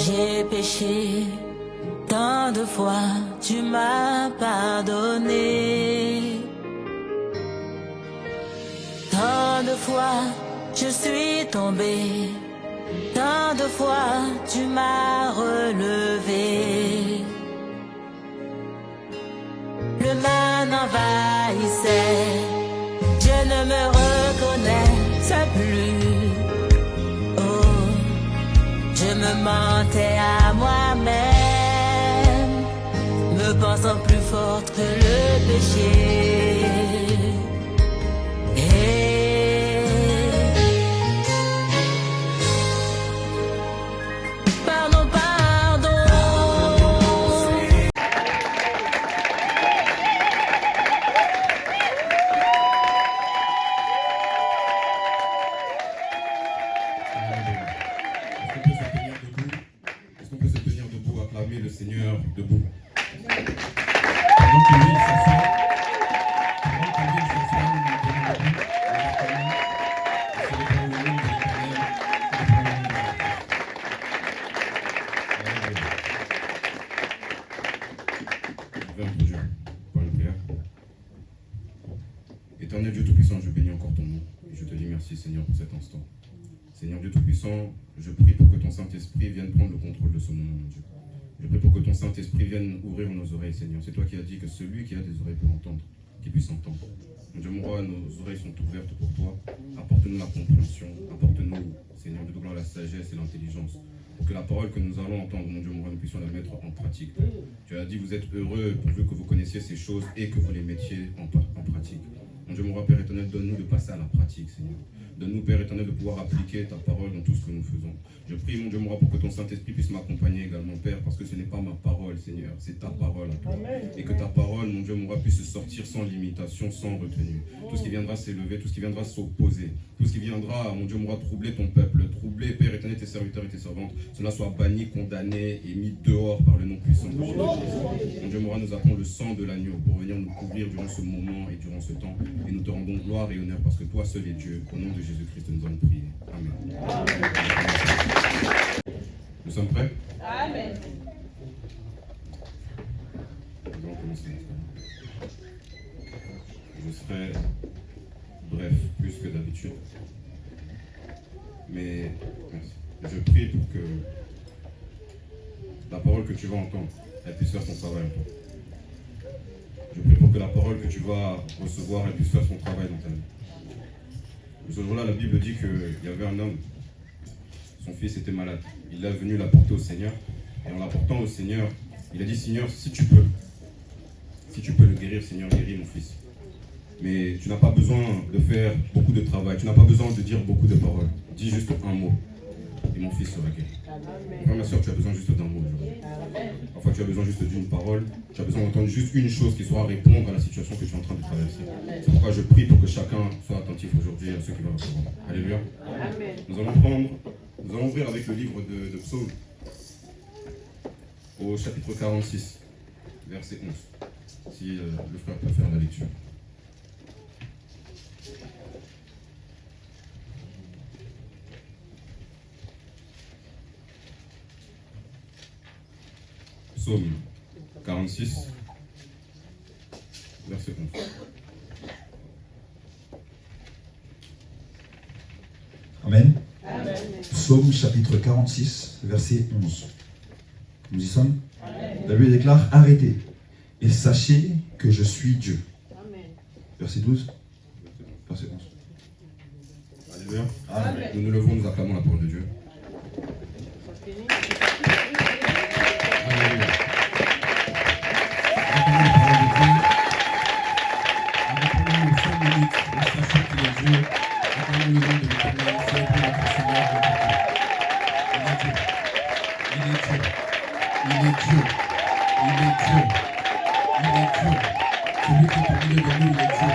J'ai péché, tant de fois tu m'as pardonné. Tant de fois je suis tombé, tant de fois tu m'as relevé. Le mal m'envahissait, je ne me reconnaissais plus. Oh, je me mentais à moi-même, me pensant plus forte que le péché. Pardon, pardon. Est-ce qu'on peut se tenir debout, acclamer le Seigneur debout? Pendant que lui s'assoit, nous nous tenons debout, nous acclamons, et célébrons le nom de l'Éternel, célébrons le nom de Dieu. Dieu, par une prière. Éternel Dieu Tout-Puissant, je bénis encore ton nom, et je te dis merci Seigneur pour cet instant. Seigneur Dieu Tout-Puissant, je prie pour que ton Saint-Esprit vienne prendre le contrôle de ce moment, mon Dieu. Je prie pour que ton Saint-Esprit vienne ouvrir nos oreilles, Seigneur. C'est toi qui as dit que celui qui a des oreilles pour entendre, qu'il puisse entendre. Mon Dieu, mon roi, nos oreilles sont ouvertes pour toi. Apporte-nous la compréhension, apporte-nous, Seigneur, de gloire, la sagesse et l'intelligence. Pour que la parole que nous allons entendre, mon Dieu, mon roi, nous puissions la mettre en pratique. Tu as dit, vous êtes heureux pourvu que vous connaissiez ces choses et que vous les mettiez en pratique. Mon Dieu, mon roi, Père éternel, donne-nous de passer à la pratique, Seigneur. Donne-nous, Père éternel, de pouvoir appliquer ta parole dans tout ce que nous faisons. Je prie, mon Dieu, mon roi, pour que ton Saint-Esprit puisse m'accompagner également, Père, parce que ce n'est pas ma parole, Seigneur, c'est ta parole à toi. Et que ta parole, mon Dieu, mon roi, puisse sortir sans limitation, sans retenue. Tout ce qui viendra s'élever, tout ce qui viendra s'opposer, tout ce qui viendra, mon Dieu, mon roi, troubler ton peuple, troubler, Père éternel, tes serviteurs et tes servantes, cela soit banni, condamné et mis dehors par le nom puissant de Jésus. Mon Dieu, mon roi, nous appelons le sang de l'agneau pour venir nous couvrir durant ce moment et durant ce temps. Et nous te rendons gloire et honneur parce que toi seul est Dieu. Au nom de Jésus-Christ, nous allons prier. Amen. Nous sommes prêts? Amen. Nous allons commencer. Je serai bref, plus que d'habitude. Mais merci. Je prie pour que la parole que tu vas entendre, elle puisse faire son travail en toi. Je prie pour que la parole que tu vas recevoir, elle puisse faire son travail dans ta vie. Ce jour-là, la Bible dit qu'il y avait un homme, son fils était malade. Il est venu l'apporter au Seigneur. Et en l'apportant au Seigneur, il a dit, Seigneur, si tu peux le guérir, Seigneur, guéris mon fils. Mais tu n'as pas besoin de faire beaucoup de travail. Tu n'as pas besoin de dire beaucoup de paroles. Dis juste un mot. Et mon fils sera guéri. Frère, ma soeur, tu as besoin juste d'un mot aujourd'hui. Parfois, tu as besoin juste d'une parole. Tu as besoin d'entendre juste une chose qui soit répondre à la situation que tu es en train de traverser. C'est pourquoi je prie pour que chacun soit attentif aujourd'hui à ce qui va recevoir. Alléluia. Nous allons ouvrir avec le livre de Psaume au chapitre 46, verset 11. Si le frère peut faire la lecture. Psaume 46, verset 11. Amen. Amen. Psaume chapitre 46, verset 11. Nous y sommes. La Bible déclare, arrêtez et sachez que je suis Dieu. Amen. Verset 12. Verset 11. Alléluia. Amen. Nous nous levons, nous acclamons la parole de Dieu. Alléluia. Acclamons la parole de Dieu. Acclamons les 5 minutes, en sachant qu'il est Dieu. Acclamons le nom de l'Éternel, célébrons notre Seigneur de Dieu. Il est Dieu. Il est Dieu. Il est Dieu. Il est Dieu. Celui qui est au milieu de nous, il est Dieu.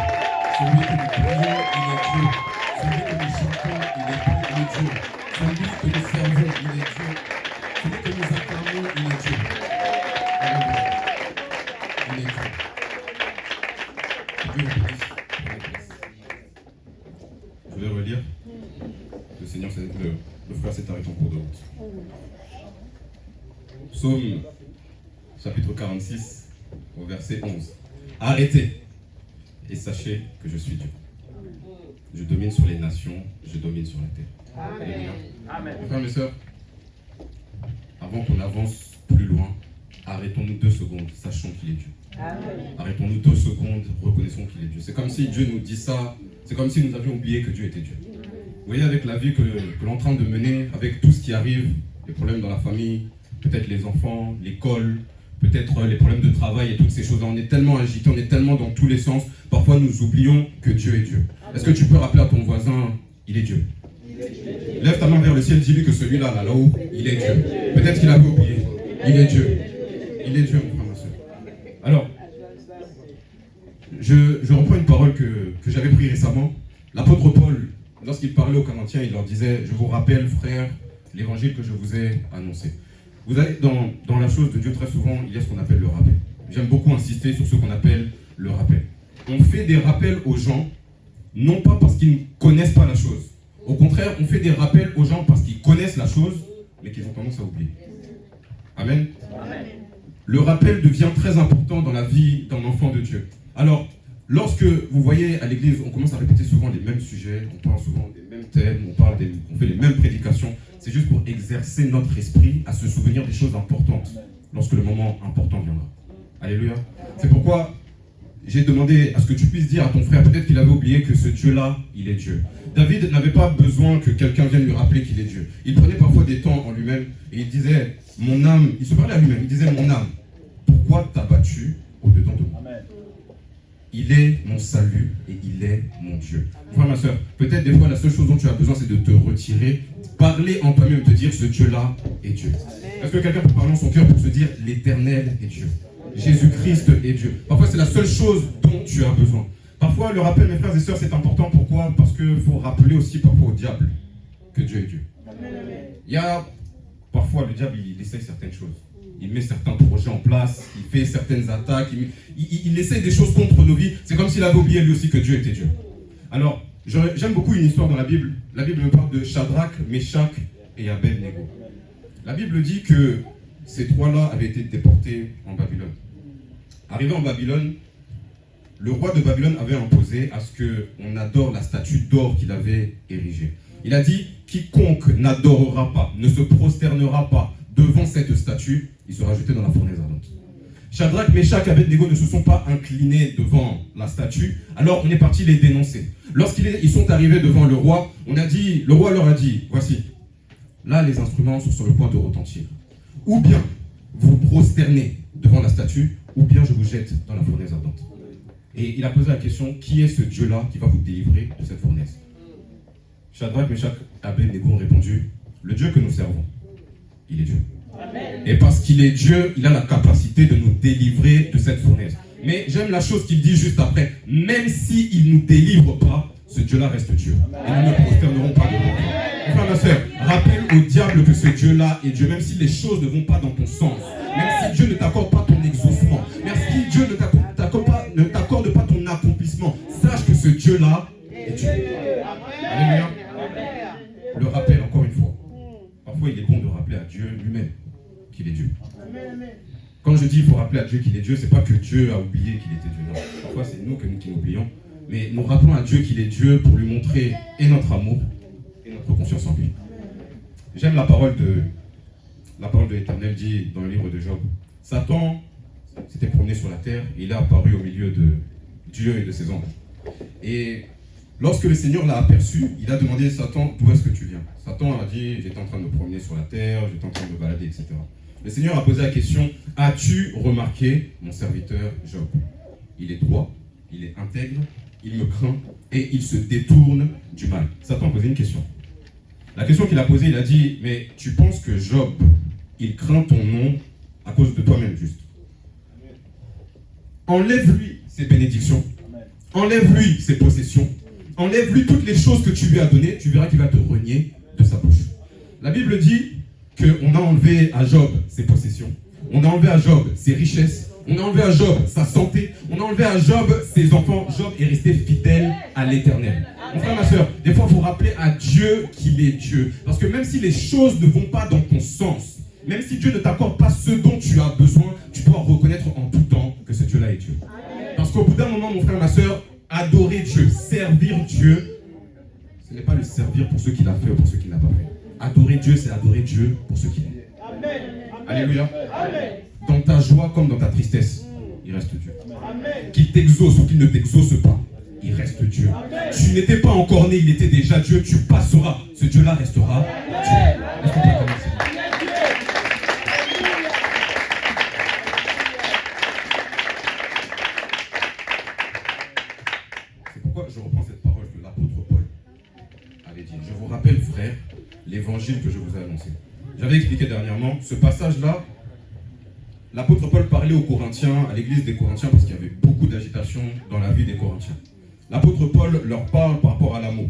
Celui que nous prions, il est Dieu. Celui que nous chantons, il est Dieu. Celui que nous servons, il est Dieu. Celui que nous acclamons, il est Dieu. Alléluia. Il est Dieu. Dieu nous bénisse pour la grâce. Je vais relire. Le Seigneur, le frère s'est arrêté en cours de route. Psaume chapitre 46, au verset 11. Arrêtez et sachez que je suis Dieu. Je domine sur les nations, je domine sur la terre. Amen. Amen. Mes frères, mes sœurs, avant qu'on avance plus loin, arrêtons-nous 2 secondes, sachons qu'il est Dieu. Amen. Arrêtons-nous 2 secondes, reconnaissons qu'il est Dieu. C'est comme si Dieu nous dit ça, c'est comme si nous avions oublié que Dieu était Dieu. Vous voyez, avec la vie que l'on est en train de mener, avec tout ce qui arrive, les problèmes dans la famille, peut-être les enfants, l'école, peut-être les problèmes de travail et toutes ces choses-là, on est tellement agités, on est tellement dans tous les sens, parfois nous oublions que Dieu est Dieu. Est-ce que tu peux rappeler à ton voisin, il est Dieu? Lève ta main vers le ciel, dis-lui que celui-là, là-haut, il est Dieu. Peut-être qu'il avait oublié. Il est Dieu. Il est Dieu, mon frère, ma soeur. Alors, je reprends une parole que j'avais prise récemment. L'apôtre Paul, lorsqu'il parlait aux Corinthiens, il leur disait, je vous rappelle, frères, l'évangile que je vous ai annoncé. Vous savez, dans la chose de Dieu, très souvent, il y a ce qu'on appelle le rappel. J'aime beaucoup insister sur ce qu'on appelle le rappel. On fait des rappels aux gens, non pas parce qu'ils ne connaissent pas la chose. Au contraire, on fait des rappels aux gens parce qu'ils connaissent la chose, mais qu'ils ont tendance à oublier. Amen. Amen. Le rappel devient très important dans la vie d'un enfant de Dieu. Alors, lorsque vous voyez à l'église, on commence à répéter souvent les mêmes sujets, on parle souvent des mêmes thèmes, on fait les mêmes prédications, c'est juste pour exercer notre esprit à se souvenir des choses importantes lorsque le moment important viendra. Alléluia. C'est pourquoi j'ai demandé à ce que tu puisses dire à ton frère, peut-être qu'il avait oublié que ce Dieu-là, il est Dieu. David n'avait pas besoin que quelqu'un vienne lui rappeler qu'il est Dieu. Il prenait parfois des temps en lui-même et il disait, mon âme, il se parlait à lui-même, il disait, mon âme, pourquoi t'as battu au-dedans de moi? Amen. Il est mon salut et il est mon Dieu. Frère, ma soeur, peut-être des fois la seule chose dont tu as besoin c'est de te retirer, parler en toi-même, te dire ce Dieu-là est Dieu. Est-ce que quelqu'un peut parler en son cœur pour se dire l'Éternel est Dieu? Jésus-Christ est Dieu. Parfois c'est la seule chose dont tu as besoin. Parfois le rappel, mes frères et sœurs, c'est important. Pourquoi? Parce qu'il faut rappeler aussi parfois au diable que Dieu est Dieu. Il y a parfois le diable, il essaie certaines choses. Il met certains projets en place, il fait certaines attaques, il essaie des choses contre nos vies. C'est comme s'il avait oublié lui aussi que Dieu était Dieu. Alors, j'aime beaucoup une histoire dans la Bible. La Bible me parle de Shadrach, Meshach et Abed-Nego. La Bible dit que ces trois-là avaient été déportés en Babylone. Arrivés en Babylone, le roi de Babylone avait imposé à ce qu'on adore la statue d'or qu'il avait érigée. Il a dit, quiconque n'adorera pas, ne se prosternera pas devant cette statue, il sera jeté dans la fournaise ardente. Shadrach, Meshach et Abed-Nego ne se sont pas inclinés devant la statue, alors on est parti les dénoncer. Lorsqu'ils sont arrivés devant le roi, le roi leur a dit, voici, là les instruments sont sur le point de retentir. Ou bien vous vous prosternez devant la statue, ou bien je vous jette dans la fournaise ardente. Et il a posé la question, qui est ce Dieu-là qui va vous délivrer de cette fournaise? Shadrach, Meshach et Abed-Nego ont répondu, le Dieu que nous servons, il est Dieu. Amen. Et parce qu'il est Dieu, il a la capacité de nous délivrer de cette fournaise. Mais j'aime la chose qu'il dit juste après, même s'il ne nous délivre pas, ce Dieu-là reste Dieu. Et nous ne prosternerons pas devant lui. Mon frère, ma soeur, rappelle au diable que ce Dieu-là est Dieu, même si les choses ne vont pas dans ton sens, même si Dieu ne t'accorde pas ton exaucement, même si Dieu ne t'accorde pas ton accomplissement, sache que ce Dieu-là est Dieu. Alléluia. Le rappel, encore une fois. Parfois, il est bon de rappeler à Dieu lui-même qu'il est Dieu. Quand je dis qu'il faut rappeler à Dieu qu'il est Dieu, c'est pas que Dieu a oublié qu'il était Dieu. Non. Parfois, c'est nous qui oublions. Mais nous rappelons à Dieu qu'il est Dieu pour lui montrer et notre amour et notre confiance en lui. J'aime la parole de l'Éternel dit dans le livre de Job. Satan s'était promené sur la terre et il est apparu au milieu de Dieu et de ses anges. Et lorsque le Seigneur l'a aperçu, il a demandé à Satan, d'où est-ce que tu viens? Satan a dit, j'étais en train de me promener sur la terre, j'étais en train de me balader, etc. Le Seigneur a posé la question, as-tu remarqué mon serviteur Job? Il est droit, il est intègre, il me craint et il se détourne du mal. Satan a posé une question. La question qu'il a posée, il a dit, mais tu penses que Job, il craint ton nom à cause de toi-même juste? Enlève-lui ses bénédictions, enlève-lui ses possessions, enlève-lui toutes les choses que tu lui as données, tu verras qu'il va te renier de sa bouche. La Bible dit qu'on a enlevé à Job ses possessions, on a enlevé à Job ses richesses, on a enlevé à Job sa santé, on a enlevé à Job ses enfants. Job est resté fidèle à l'Éternel. Mon frère, ma soeur, des fois il faut rappeler à Dieu qu'il est Dieu. Parce que même si les choses ne vont pas dans ton sens, Même si Dieu ne t'accorde pas ce dont tu as besoin, tu dois reconnaître en tout temps que ce Dieu-là est Dieu. Parce qu'au bout d'un moment, mon frère, ma soeur, adorer Dieu, servir Dieu, ce n'est pas le servir pour ce qu'il a fait ou pour ce qu'il n'a pas fait. Adorer Dieu, c'est adorer Dieu pour ce qu'il est. Amen. Alléluia. Amen. Dans ta joie comme dans ta tristesse, il reste Dieu. Amen. Qu'il t'exauce ou qu'il ne t'exauce pas, il reste Dieu. Amen. Tu n'étais pas encore né, il était déjà Dieu, tu passeras. Ce Dieu-là restera Dieu. Est-ce qu'on peut acclamer le Seigneur? C'est pourquoi je reprends cette parole que l'apôtre Paul avait dit. Je vous rappelle, frères, l'évangile que je vous ai annoncé. J'avais expliqué dernièrement, ce passage-là, l'apôtre Paul parlait aux Corinthiens, à l'église des Corinthiens, parce qu'il y avait beaucoup d'agitation dans la vie des Corinthiens. L'apôtre Paul leur parle par rapport à l'amour.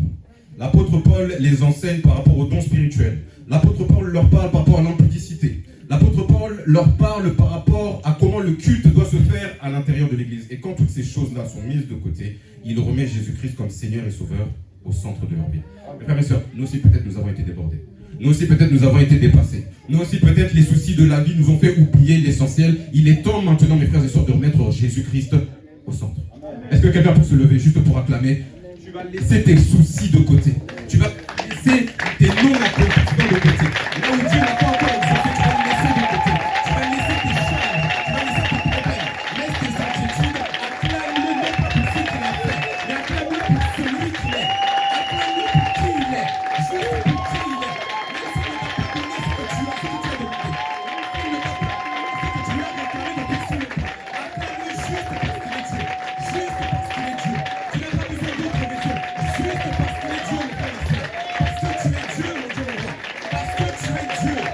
L'apôtre Paul les enseigne par rapport aux dons spirituels. L'apôtre Paul leur parle par rapport à l'impudicité. L'apôtre Paul leur parle par rapport à comment le culte doit se faire à l'intérieur de l'église. Et quand toutes ces choses-là sont mises de côté, il remet Jésus-Christ comme Seigneur et Sauveur au centre de leur vie. Mes frères et sœurs, nous aussi peut-être nous avons été débordés. Nous aussi peut-être nous avons été dépassés. Nous aussi peut-être les soucis de la vie nous ont fait oublier l'essentiel. Il est temps maintenant, mes frères et sœurs, de remettre Jésus-Christ au centre. Est-ce que quelqu'un peut se lever juste pour acclamer? Tu vas laisser tes soucis de côté. Tu vas laisser tes non-accomplissements de côté. Là où Dieu n'a pas encore exaucé, tu vas le laisser de côté. Tu vas laisser tes charges, tu vas laisser tes problèmes. Laisse tes inquiétudes. Acclame-le non pas pour ce qu'il a fait, mais acclame-le pour celui qu'il est. Acclame-le pour qui il est. Juste pour qui il est. Même s'il ne t'a pas donné ce que tu as demandé. Il ne t'a pas donné ce que tu as réclamé de personne. Acclame-le juste parce qu'il est Dieu. Juste parce qu'il est Dieu. Tu n'as pas besoin d'autre raison. Juste parce qu'il est Dieu, mon frère et frère. Parce que tu es Dieu, mon Dieu, mon roi. Parce que tu es Dieu. Tout simplement parce que tu es Dieu. Je t'élève parce que tu es Dieu.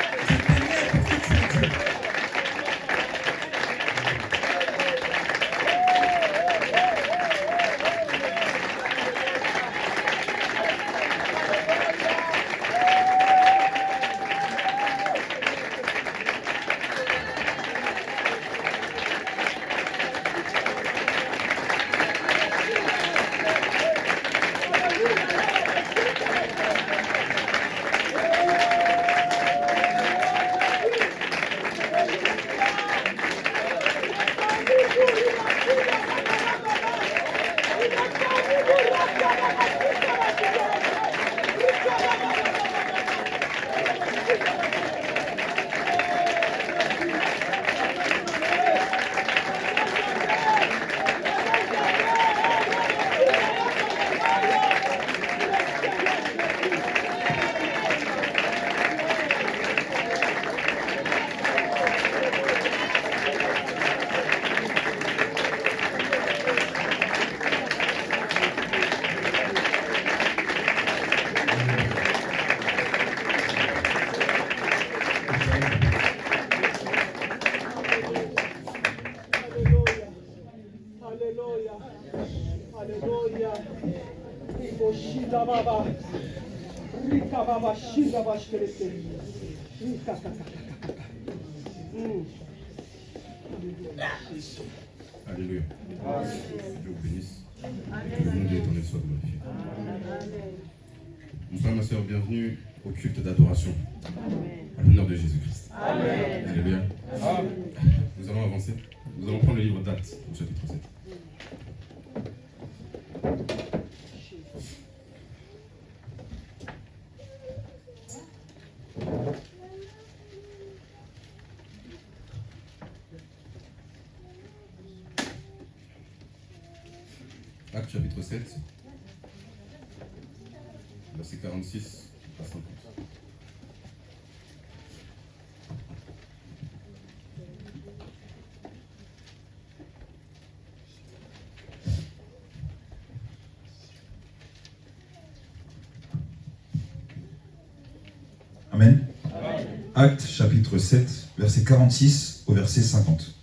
Je t'élève parce que tu es Dieu. Alléluia. Alléluia. Rikoshida baba. Rika baba shida bashkerete. Rika kaka kaka. Alléluia. Dieu vous bénisse. Et que le nom de l'Éternel soit glorifié. Mon frère, ma soeur, bienvenue au culte d'adoration. À l'honneur de Jésus-Christ. Alléluia. Nous allons avancer. Nous allons prendre le livre d'Actes, au chapitre 7. Actes chapitre 7, verset 46 à 50. Amen. Actes chapitre 7, verset 46 au verset 50.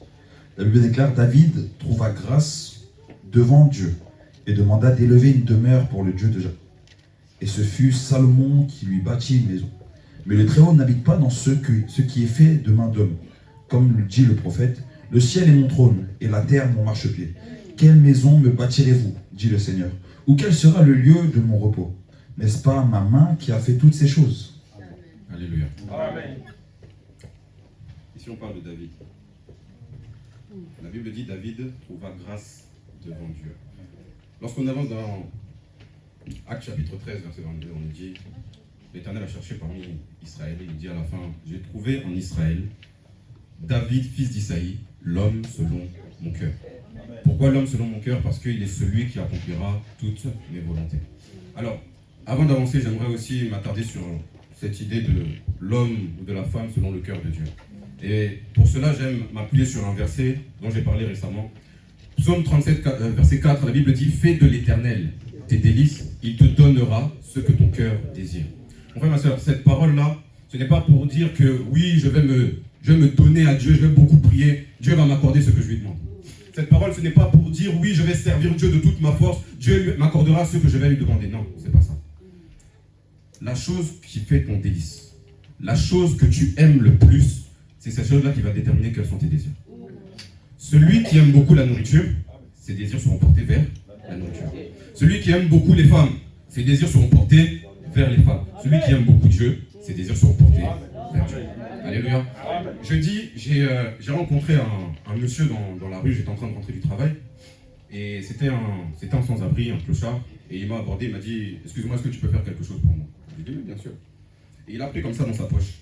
La Bible déclare: David trouva grâce devant Dieu et demanda d'élever une demeure pour le Dieu de Jacob. Et ce fut Salomon qui lui bâtit une maison. Mais le Très-Haut n'habite pas dans ce qui est fait de main d'homme. Comme le dit le prophète, le ciel est mon trône et la terre mon marchepied. Quelle maison me bâtirez-vous, dit le Seigneur, ou quel sera le lieu de mon repos? N'est-ce pas ma main qui a fait toutes ces choses? Alléluia. Amen. Ici, on parle de David. La Bible dit David trouva grâce devant Dieu. Lorsqu'on avance dans Actes chapitre 13, verset 22, on nous dit l'Éternel a cherché parmi Israël et il dit à la fin, j'ai trouvé en Israël David, fils d'Isaïe, l'homme selon mon cœur. Pourquoi l'homme selon mon cœur? Parce qu'il est celui qui accomplira toutes mes volontés. Alors, avant d'avancer, j'aimerais aussi m'attarder sur cette idée de l'homme ou de la femme selon le cœur de Dieu. Et pour cela, j'aime m'appuyer sur un verset dont j'ai parlé récemment. Psaume 37, verset 4, la Bible dit « Fais de l'Éternel tes délices, il te donnera ce que ton cœur désire. » Mon frère, ma soeur, cette parole-là, ce n'est pas pour dire que oui, je vais me donner à Dieu, je vais beaucoup prier, Dieu va m'accorder ce que je lui demande. Cette parole, ce n'est pas pour dire oui, je vais servir Dieu de toute ma force, Dieu m'accordera ce que je vais lui demander. Non, c'est pas ça. La chose qui fait ton délice, la chose que tu aimes le plus, c'est cette chose-là qui va déterminer quels sont tes désirs. Celui qui aime beaucoup la nourriture, ses désirs seront portés vers la nourriture. Celui qui aime beaucoup les femmes, ses désirs seront portés vers les femmes. Celui qui aime beaucoup Dieu, ses désirs seront portés vers Dieu. Alléluia. Jeudi, j'ai rencontré un monsieur dans la rue, j'étais en train de rentrer du travail, et c'était un sans-abri, un clochard, et il m'a abordé, il m'a dit « Excuse-moi, est-ce que tu peux faire quelque chose pour moi ?» J'ai dit « Oui, bien sûr. » Et il a pris comme ça dans sa poche,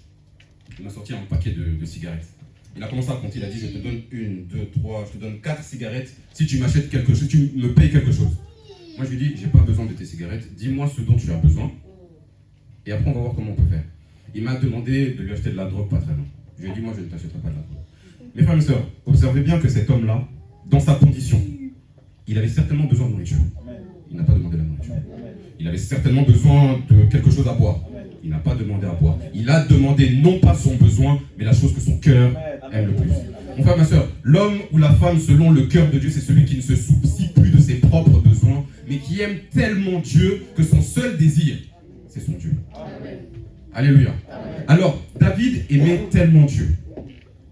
il m'a sorti un paquet de cigarettes. Il a commencé à compter, il a dit « Je te donne 1, 2, 3, je te donne 4 cigarettes si tu m'achètes quelque chose, tu me payes quelque chose. » Moi, je lui ai dit « J'ai pas besoin de tes cigarettes, dis-moi ce dont tu as besoin, et après on va voir comment on peut faire. » Il m'a demandé de lui acheter de la drogue pas très loin. Je lui ai dit, moi je ne t'achèterai pas de la drogue. Mes frères et mes sœurs, observez bien que cet homme-là, dans sa condition, il avait certainement besoin de nourriture. Il n'a pas demandé la nourriture. Il avait certainement besoin de quelque chose à boire. Il n'a pas demandé à boire. Il a demandé non pas son besoin, mais la chose que son cœur aime le plus. Mon frère, ma sœur, l'homme ou la femme selon le cœur de Dieu, c'est celui qui ne se soucie plus de ses propres besoins, mais qui aime tellement Dieu que son seul désir, c'est son Dieu. Alléluia. Alors, David aimait tellement Dieu.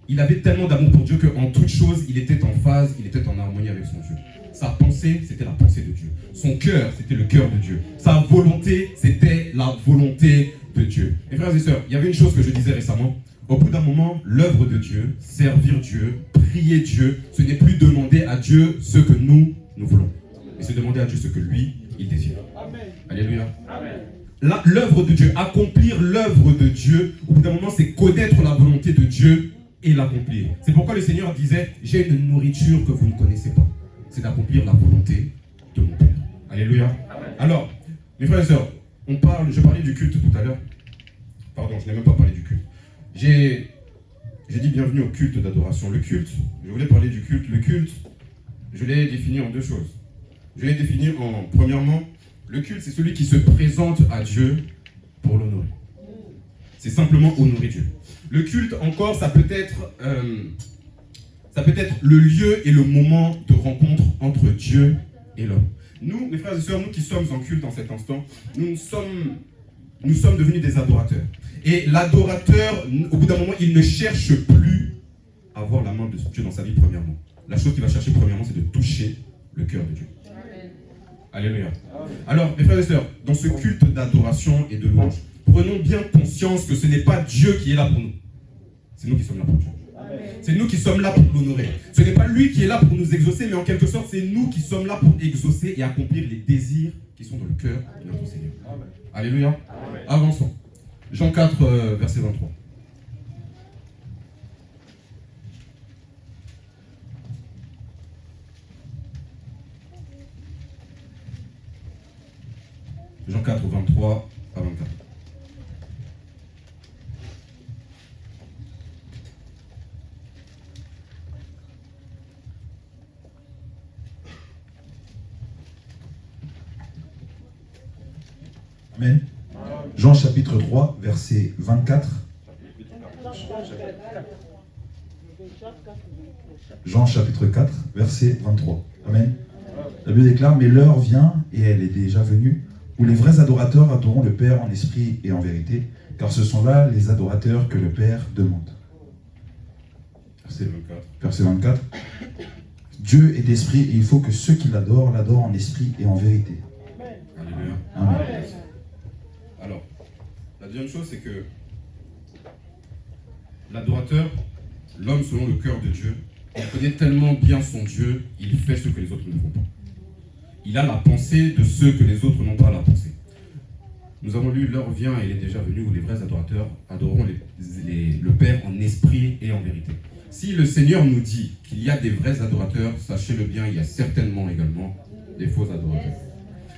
Il avait tellement d'amour pour Dieu qu'en toute chose, il était en phase, il était en harmonie avec son Dieu. Sa pensée, c'était la pensée de Dieu. Son cœur, c'était le cœur de Dieu. Sa volonté, c'était la volonté de Dieu. Mes frères et sœurs, il y avait une chose que je disais récemment. Au bout d'un moment, l'œuvre de Dieu, servir Dieu, prier Dieu, ce n'est plus demander à Dieu ce que nous voulons. Mais c'est demander à Dieu ce que lui, il désire. Amen. Alléluia. Amen. L'œuvre de Dieu, accomplir l'œuvre de Dieu, au bout d'un moment, c'est connaître la volonté de Dieu et l'accomplir. C'est pourquoi le Seigneur disait, j'ai une nourriture que vous ne connaissez pas. C'est d'accomplir la volonté de mon Père. Alléluia. Amen. Alors, mes frères et sœurs, je parlais du culte tout à l'heure. Pardon, je n'ai même pas parlé du culte. J'ai dit bienvenue au culte d'adoration. Le culte, je voulais parler du culte. Le culte, je l'ai défini en deux choses. Je l'ai défini en, premièrement, le culte, c'est celui qui se présente à Dieu pour l'honorer. C'est simplement honorer Dieu. Le culte, encore, ça peut être le lieu et le moment de rencontre entre Dieu et l'homme. Nous, mes frères et sœurs, nous qui sommes en culte en cet instant, nous sommes devenus des adorateurs. Et l'adorateur, au bout d'un moment, il ne cherche plus à voir la main de Dieu dans sa vie, premièrement. La chose qu'il va chercher, premièrement, c'est de toucher le cœur de Dieu. Alléluia. Alors, mes frères et sœurs, dans ce culte d'adoration et de louange, prenons bien conscience que ce n'est pas Dieu qui est là pour nous. C'est nous qui sommes là pour Dieu. C'est nous qui sommes là pour l'honorer. Ce n'est pas lui qui est là pour nous exaucer, mais en quelque sorte, c'est nous qui sommes là pour exaucer et accomplir les désirs qui sont dans le cœur de notre Seigneur. Amen. Alléluia. Amen. Avançons. Jean 4, verset 23. Jean 4, 23 à 24. Amen. Jean chapitre 3, verset 24. Jean chapitre 4, verset 23. Amen. La Bible déclare, mais l'heure vient, et elle est déjà venue, où les vrais adorateurs adoreront le Père en esprit et en vérité, car ce sont là les adorateurs que le Père demande. Verset 24. Dieu est esprit et il faut que ceux qui l'adorent, l'adorent en esprit et en vérité. Alléluia. Amen. La deuxième chose, c'est que l'adorateur, l'homme selon le cœur de Dieu, il connaît tellement bien son Dieu, il fait ce que les autres ne font pas. Il a la pensée de ceux que les autres n'ont pas la pensée. Nous avons lu l'heure vient et il est déjà venu où les vrais adorateurs adoreront le Père en esprit et en vérité. Si le Seigneur nous dit qu'il y a des vrais adorateurs, sachez-le bien, il y a certainement également des faux adorateurs.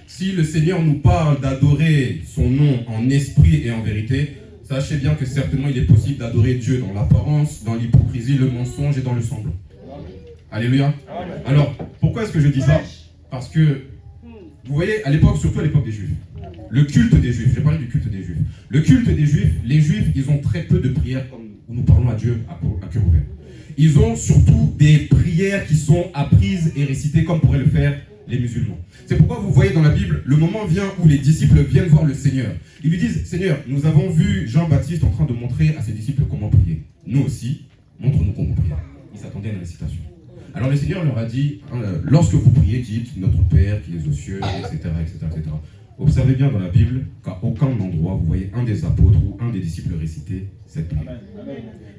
Si le Seigneur nous parle d'adorer son nom en esprit et en vérité, sachez bien que certainement il est possible d'adorer Dieu dans l'apparence, dans l'hypocrisie, le mensonge et dans le semblant. Alléluia. Alors, pourquoi est-ce que je dis ça? Parce que, vous voyez, à l'époque, surtout à l'époque des Juifs, le culte des Juifs, j'ai parlé du culte des Juifs. Le culte des Juifs, les Juifs, ils ont très peu de prières comme où nous parlons à Dieu à cœur ouvert. Ils ont surtout des prières qui sont apprises et récitées comme pourraient le faire les musulmans. C'est pourquoi vous voyez dans la Bible, le moment vient où les disciples viennent voir le Seigneur. Ils lui disent, Seigneur, nous avons vu Jean-Baptiste en train de montrer à ses disciples comment prier. Nous aussi, montre-nous comment prier. Ils s'attendaient à une récitation. Alors le Seigneur leur a dit, lorsque vous priez, dites notre Père qui est aux cieux, etc., etc., etc. Observez bien dans la Bible qu'à aucun endroit vous voyez un des apôtres ou un des disciples réciter cette prière.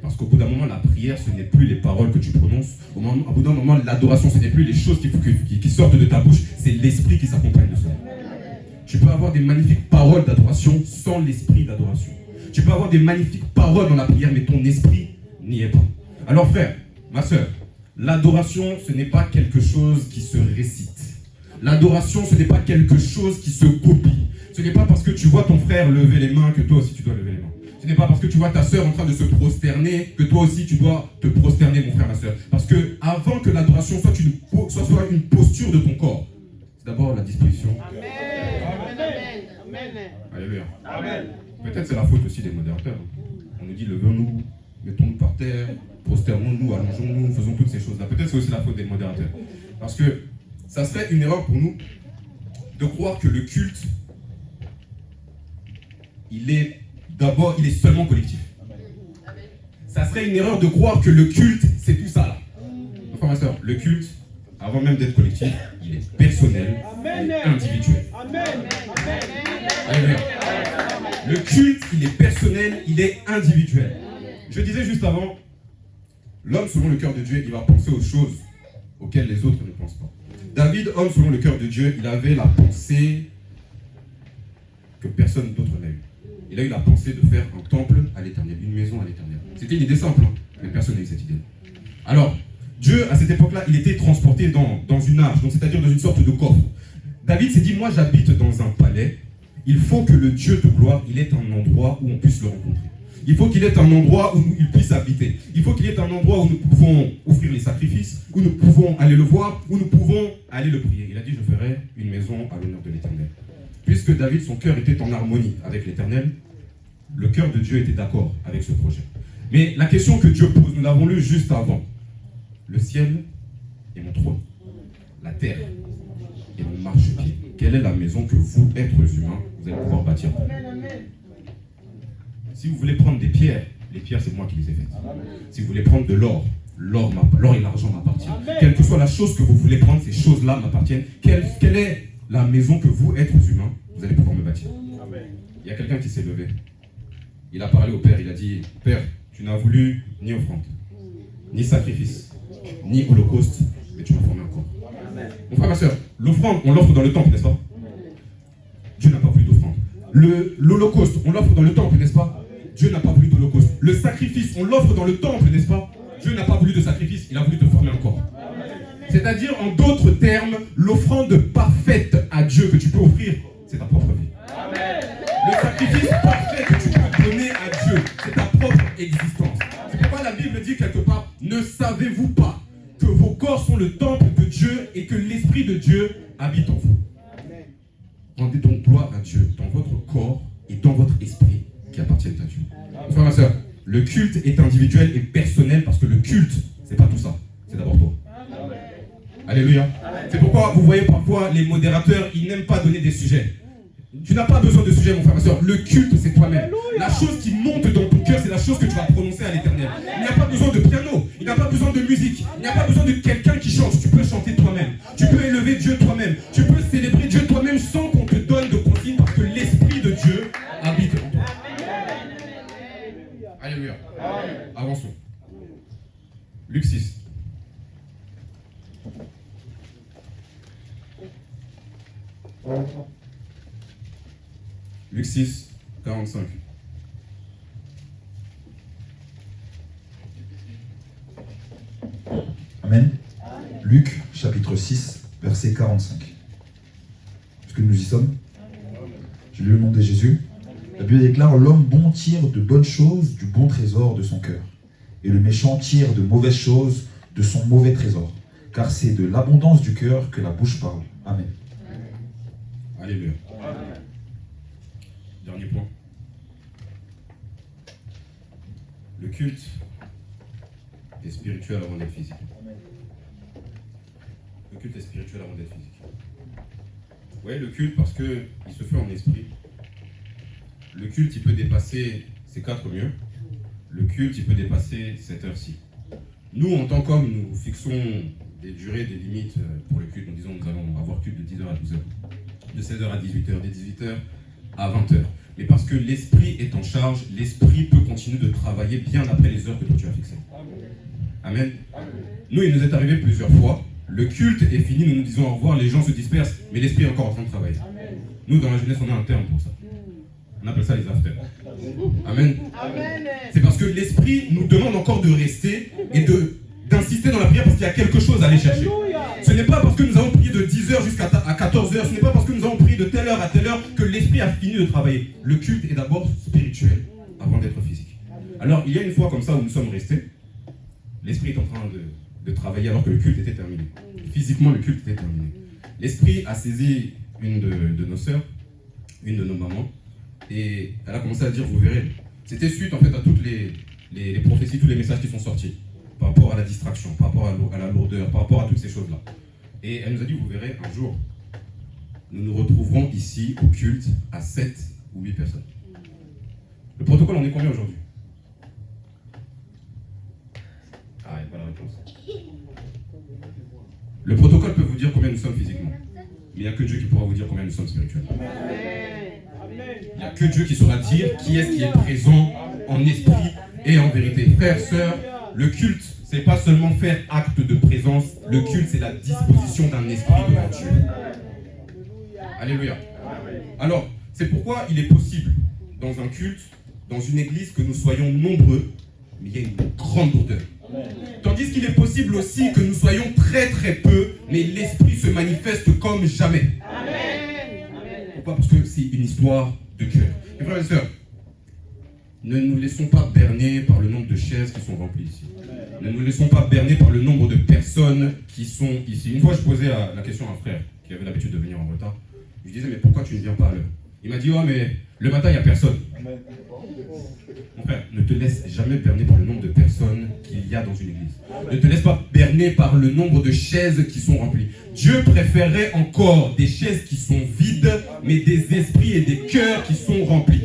Parce qu'au bout d'un moment, la prière, ce n'est plus les paroles que tu prononces. Au bout d'un moment, l'adoration, ce n'est plus les choses qui sortent de ta bouche, c'est l'esprit qui s'accompagne de cela. Tu peux avoir des magnifiques paroles d'adoration sans l'esprit d'adoration. Tu peux avoir des magnifiques paroles dans la prière, mais ton esprit n'y est pas. Alors frère, ma soeur, l'adoration, ce n'est pas quelque chose qui se récite. L'adoration, ce n'est pas quelque chose qui se copie. Ce n'est pas parce que tu vois ton frère lever les mains que toi aussi tu dois lever les mains. Ce n'est pas parce que tu vois ta sœur en train de se prosterner que toi aussi tu dois te prosterner, mon frère, ma sœur. Parce que avant que l'adoration soit une posture de ton corps, c'est d'abord la disposition. Amen. Amen. Alléluia. Amen. Peut-être c'est la faute aussi des modérateurs. On nous dit levons-nous, mettons-nous par terre, prosternons-nous, allongeons-nous, faisons toutes ces choses-là. Peut-être c'est aussi la faute des modérateurs. Parce que ça serait une erreur pour nous de croire que le culte, il est seulement collectif. Ça serait une erreur de croire que le culte, c'est tout ça là. Enfin, ma soeur, le culte, avant même d'être collectif, il est personnel et individuel. Alléluia. Le culte, il est personnel, il est individuel. Je disais juste avant, l'homme selon le cœur de Dieu, il va penser aux choses auxquelles les autres ne pensent pas. David, homme selon le cœur de Dieu, il avait la pensée que personne d'autre n'a eue. Il a eu la pensée de faire un temple à l'Éternel, une maison à l'Éternel. C'était une idée simple, hein, mais personne n'a eu cette idée. Alors, Dieu, à cette époque-là, il était transporté dans une arche, c'est-à-dire dans une sorte de coffre. David s'est dit, moi j'habite dans un palais, il faut que le Dieu de gloire, il ait un endroit où on puisse le rencontrer. Il faut qu'il ait un endroit où il puisse habiter. Il faut qu'il ait un endroit où nous pouvons offrir les sacrifices, où nous pouvons aller le voir, où nous pouvons aller le prier. Il a dit, je ferai une maison à l'honneur de l'Éternel. Puisque David, son cœur était en harmonie avec l'Éternel, le cœur de Dieu était d'accord avec ce projet. Mais la question que Dieu pose, nous l'avons lu juste avant. Le ciel est mon trône. La terre est mon marchepied. Quelle est la maison que vous, êtres humains, vous allez pouvoir bâtir? Si vous voulez prendre des pierres, les pierres, c'est moi qui les ai faites. Si vous voulez prendre de l'or, l'or et l'argent m'appartiennent. Quelle que soit la chose que vous voulez prendre, ces choses-là m'appartiennent. Quelle est la maison que vous, êtres humains, vous allez pouvoir me bâtir? Il y a quelqu'un qui s'est levé. Il a parlé au Père, il a dit, Père, tu n'as voulu ni offrande, ni sacrifice, ni holocauste, mais tu m'as formé encore. Mon frère, ma soeur, l'offrande, on l'offre dans le temple, n'est-ce pas? Dieu n'a pas voulu d'offrande. L'holocauste, on l'offre dans le temple, n'est-ce pas? Dieu n'a pas voulu d'holocauste. Le sacrifice, on l'offre dans le temple, n'est-ce pas? Dieu n'a pas voulu de sacrifice, il a voulu te former encore. C'est-à-dire, en d'autres termes, l'offrande parfaite à Dieu que tu peux offrir, c'est ta propre vie. Le sacrifice parfait que tu peux donner à Dieu, c'est ta propre existence. C'est pourquoi la Bible dit quelque part, ne savez-vous pas que vos corps sont le temple de Dieu et que l'Esprit de Dieu habite en vous? Rendez donc gloire à Dieu dans votre corps et dans votre esprit qui appartiennent à Dieu. Frère, ma soeur, le culte est individuel et personnel parce que le culte, c'est pas tout ça. C'est d'abord toi. Alléluia. C'est pourquoi vous voyez parfois les modérateurs, ils n'aiment pas donner des sujets. Tu n'as pas besoin de sujet, mon frère, ma soeur. Le culte, c'est toi-même. La chose qui monte dans ton cœur, c'est la chose que tu vas prononcer à l'Éternel. Il n'y a pas besoin de piano, il n'y a pas besoin de musique, il n'y a pas besoin de quelqu'un qui chante. Tu peux chanter toi-même. Tu peux élever Dieu toi-même. Tu peux célébrer Dieu toi-même sans qu'on te donne de consignes parce que l'Esprit de Dieu habite en toi. Alléluia. Avançons. Luc 6. Luc 6, 45. Amen. Luc, chapitre 6, verset 45. Est-ce que nous y sommes? Je lis le nom de Jésus. La Bible déclare: l'homme bon tire de bonnes choses du bon trésor de son cœur, et le méchant tire de mauvaises choses de son mauvais trésor, car c'est de l'abondance du cœur que la bouche parle. Amen. Alléluia. Dernier point. Le culte est spirituel avant d'être physique. Le culte est spirituel avant d'être physique. Oui, le culte parce qu'il se fait en esprit. Le culte, il peut dépasser ces 4 murs. Le culte, il peut dépasser cette heure-ci. Nous, en tant qu'hommes, nous fixons des durées, des limites pour le culte. Nous disons nous allons avoir culte de 10h à 12h, de 16h à 18h, de 18h à 20h. Mais parce que l'esprit est en charge, l'esprit peut continuer de travailler bien après les heures que toi tu as fixées. Amen. Nous, il nous est arrivé plusieurs fois. Le culte est fini, nous nous disons au revoir, les gens se dispersent, mais l'esprit est encore en train de travailler. Nous, dans la jeunesse, on a un terme pour ça. On appelle ça les afters. Amen. C'est parce que l'esprit nous demande encore de rester et d'insister dans la prière parce qu'il y a quelque chose à aller chercher. Ce n'est pas parce que nous avons prié de 10h jusqu'à 14h, ce n'est pas parce que nous avons prié de telle heure à telle heure que l'esprit a fini de travailler. Le culte est d'abord spirituel avant d'être physique. Alors, il y a une fois comme ça où nous sommes restés, l'esprit est en train de travailler alors que le culte était terminé. Physiquement, le culte était terminé. L'esprit a saisi une de nos sœurs, une de nos mamans, et elle a commencé à dire, vous verrez. C'était suite en fait à toutes les prophéties, tous les messages qui sont sortis, par rapport à la distraction, par rapport à la lourdeur, par rapport à toutes ces choses-là. Et elle nous a dit, vous verrez, un jour, nous nous retrouverons ici au culte à 7 ou 8 personnes. Le protocole, on est combien aujourd'hui? Ah, il n'y a pas la réponse. Le protocole peut vous dire combien nous sommes physiquement. Mais il n'y a que Dieu qui pourra vous dire combien nous sommes spirituellement. Il n'y a que Dieu qui saura dire qui est-ce qui est présent en esprit et en vérité. Frères, sœurs, le culte, c'est pas seulement faire acte de présence. Le culte, c'est la disposition d'un esprit devant Dieu. Alléluia. Alors, c'est pourquoi il est possible, dans un culte, dans une église, que nous soyons nombreux, mais il y a une grande lourdeur. Tandis qu'il est possible aussi que nous soyons très très peu, mais l'esprit se manifeste comme jamais. Pourquoi? Parce que c'est une histoire de cœur. Mes frères et sœurs, ne nous laissons pas berner par le nombre de chaises qui sont remplies ici. Ne nous laissons pas berner par le nombre de personnes qui sont ici. Une fois, je posais la question à un frère qui avait l'habitude de venir en retard. Je lui disais, mais pourquoi tu ne viens pas à l'heure? Il m'a dit, oh, mais le matin, il n'y a personne. Mon frère, ne te laisse jamais berner par le nombre de personnes qu'il y a dans une église. Ne te laisse pas berner par le nombre de chaises qui sont remplies. Dieu préférerait encore des chaises qui sont vides, mais des esprits et des cœurs qui sont remplis.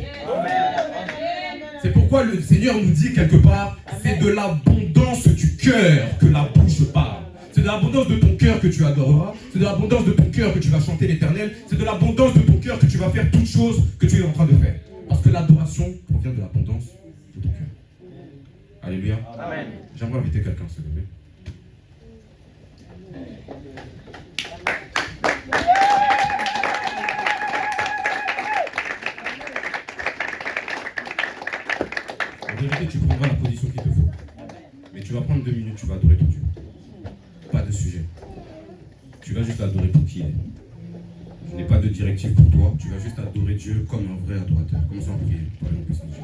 C'est pourquoi le Seigneur nous dit quelque part, c'est de l'abondance du cœur que la bouche parle. C'est de l'abondance de ton cœur que tu adoreras. C'est de l'abondance de ton cœur que tu vas chanter l'Éternel. C'est de l'abondance de ton cœur que tu vas faire toutes choses que tu es en train de faire. Parce que l'adoration provient de l'abondance de ton cœur. Alléluia. Amen. J'aimerais inviter quelqu'un à se lever. En vérité, tu prendras la position qu'il te faut. Mais tu vas prendre 2 minutes, tu vas adorer ton Dieu. Pas de sujet. Tu vas juste adorer pour qui il est. Je n'ai pas de directive pour toi. Tu vas juste adorer Dieu comme un vrai adorateur. Commençons à prier par le nom de Jésus.